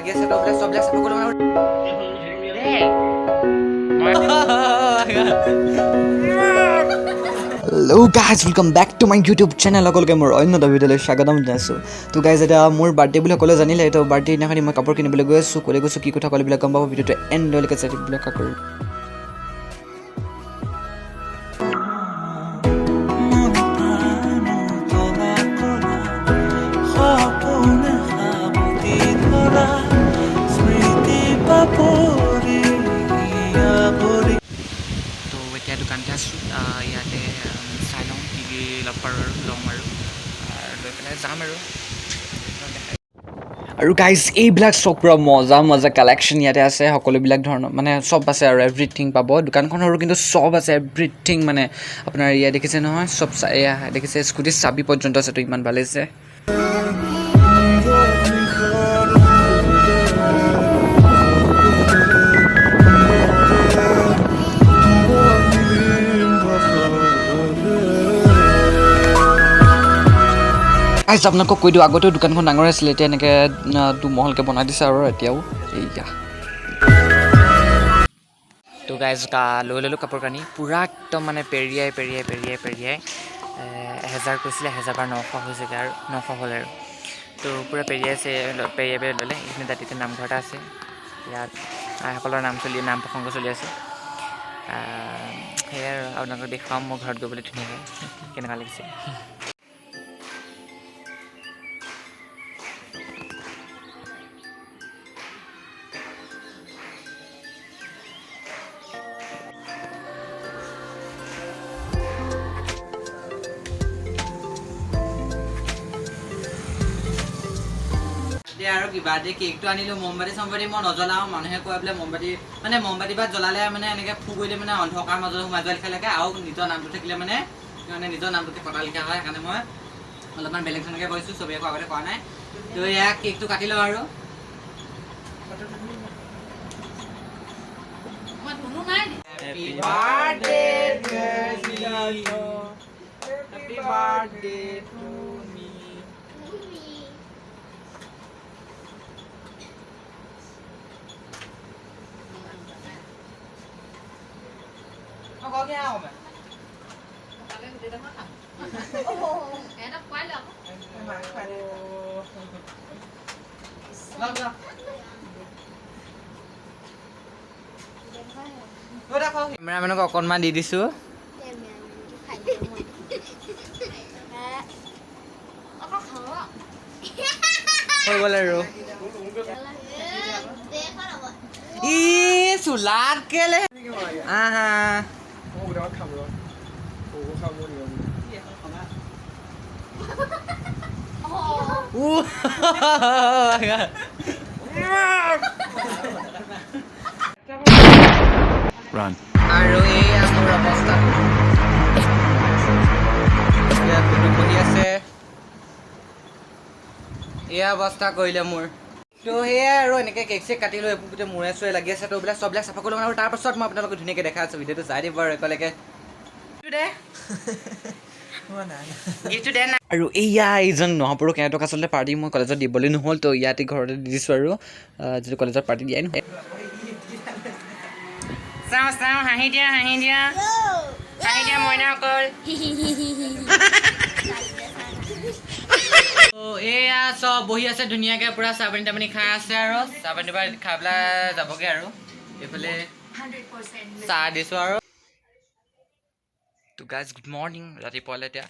লাগি আছে তো সব চাফা কৰি মানে hello' guys welcome back to my YouTube channel সকলোকে মোৰ অন্য এটা ভিডিঅ'লৈ স্বাগতম জনাইছোঁ তো গাইজ এতিয়া মোৰ বাৰ্থডে বুলি সকলোৱে জানিলে তো বাৰ্থডে দিনাখনি মই কাপোৰ কিনিবলৈ গৈ আছোঁ ক'লৈ গৈছোঁ কি কথা ক'লেবিলাক গম পাব ভিডিঅ'টো এণ্ডলৈকে চাই থাকিবলৈ আশা কৰোঁ তো এতিয়া দোকানতে আছোঁ ইয়াতে চাই লওঁ কি কি লগ পাৰোঁ আৰু ল'ম আৰু লৈ পেলাই যাম আৰু গাইজ এইবিলাক চব পূৰা মজা মজা কালেকশ্যন ইয়াতে আছে সকলোবিলাক ধৰণৰ মানে চব আছে আৰু এভৰিথিং পাব দোকানখন সৰু কিন্তু চব আছে এভৰিথিং মানে আপোনাৰ ইয়াত দেখিছে নহয় চব এয়া দেখিছে স্কুটিৰ চাবি পৰ্যন্ত আছে তো ইমান ভাল লাগিছে আপোনালোকক কৈ দিওঁ আগতেও দোকানখন ডাঙৰ আছিলে এতিয়া এনেকৈ দুমহলকৈ বনাই দিছে আৰু এতিয়াও এইয়া তো গাইজ লৈ ল'লোঁ কাপোৰ কানি পূৰা একদম মানে পেৰিয়াই 1000 কৈছিলে 1000 বাৰ 900 হৈছেগৈ আৰু 900 হ'ল আৰু তো পূৰা পেৰিয়াই ল'লে এইখিনি দাঁতিতে নামঘৰ এটা আছে ইয়াত আইসকলৰ নাম প্ৰসংগ চলি আছে সেয়াই আৰু আপোনালোকক দেখুৱাম মোৰ ঘৰত গৈ বুলি ধুনীয়াকৈ কেনেকুৱা লাগিছে আৰু কিবা দে কেকটো আনিলোঁ মমবাতি চমবাতি মই নজ্বলাওঁ মানুহে কয় বোলে মমবাতি ভাত জ্বলালে মানে এনেকৈ ফু কৰিলে মানে অন্ধকাৰ মাজত সোমাই যোৱা লিখা লাগে আৰু নিজৰ নামটো থাকিলে মানে নিজৰ নামটোকে পতা লিখা হয় সেইকাৰণে মই অলপমান বেলেগ ধৰণকৈ কৰিছোঁ চবেই একো আগতে কৰা নাই তো এয়া কেকটো কাটি লওঁ আৰু Happy birthday to me Nó có cái ao mà. Em nó quái lắm. Vâng. Cameraman có con man đi xuống. Thôi qua lại rồi. Ih, sulat ke le. Aha. Oh, udah rekam loh. Oh, kamu nih. Run. আৰু এই মোৰ অৱস্থা ইয়াত বহি আছে এয়া অৱস্থা কৰিলে মোৰ তো সেয়াই আৰু এনেকৈ কেক চেক কাটি লৈ এইবোৰ গোটেই মূৰে চূৰে লাগি আছে তো চববিলাক চাফা কৰি ল'ম আৰু তাৰপাছত মই আপোনালোকক ধুনীয়াকৈ দেখাই আছোঁ ভিডিঅ'টো চাই দিব আৰু একেলগে আৰু এয়া এইজন নহপুৰুষ সিহঁতক আচলতে পাৰ্টি মই কলেজত দিবলৈ নহ'ল তো ইয়াতে ঘৰতে দি দিছোঁ আৰু যিটো কলেজত পাৰ্টি দিয়াই নহয় চাওঁ হাঁহি দিয়া মইনাসকল এয়া চব বহি আছে ধুনীয়াকৈ পূৰা চাহ পানী তাপানী খাই আছে আৰু চাহ পানী খাই পেলাই যাবগৈ আৰু এইফালে চাহ দিছোঁ আৰু তো গাইজ গুড মৰ্ণিং ৰাতিপুৱালৈ এতিয়া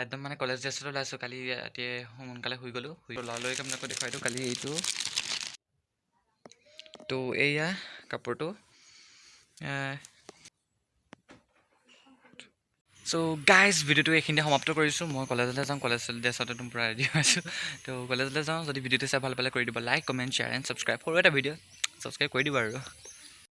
একদম মানে কলেজ ড্ৰেছত ওলাইছোঁ কালি ৰাতি সোনকালে শুই গ'লোঁ ল'ৰালৈকে আপোনালোকক দেখুৱাই দিওঁ কালি এইটো তো এয়া কাপোৰটো চ' গাইজ ভিডিঅ'টো এইখিনিতে সমাপ্ত কৰিছোঁ মই কলেজলৈ যাওঁ কলেজ ড্ৰেছত একদম পূৰা ৰেডি হৈছোঁ তো কলেজলৈ যাওঁ যদি ভিডিঅ'টো চাই ভাল পালে কৰি দিব like comment share and subscribe সৰু এটা ভিডিঅ' ছাবস্ক্ৰাইব কৰি দিব আৰু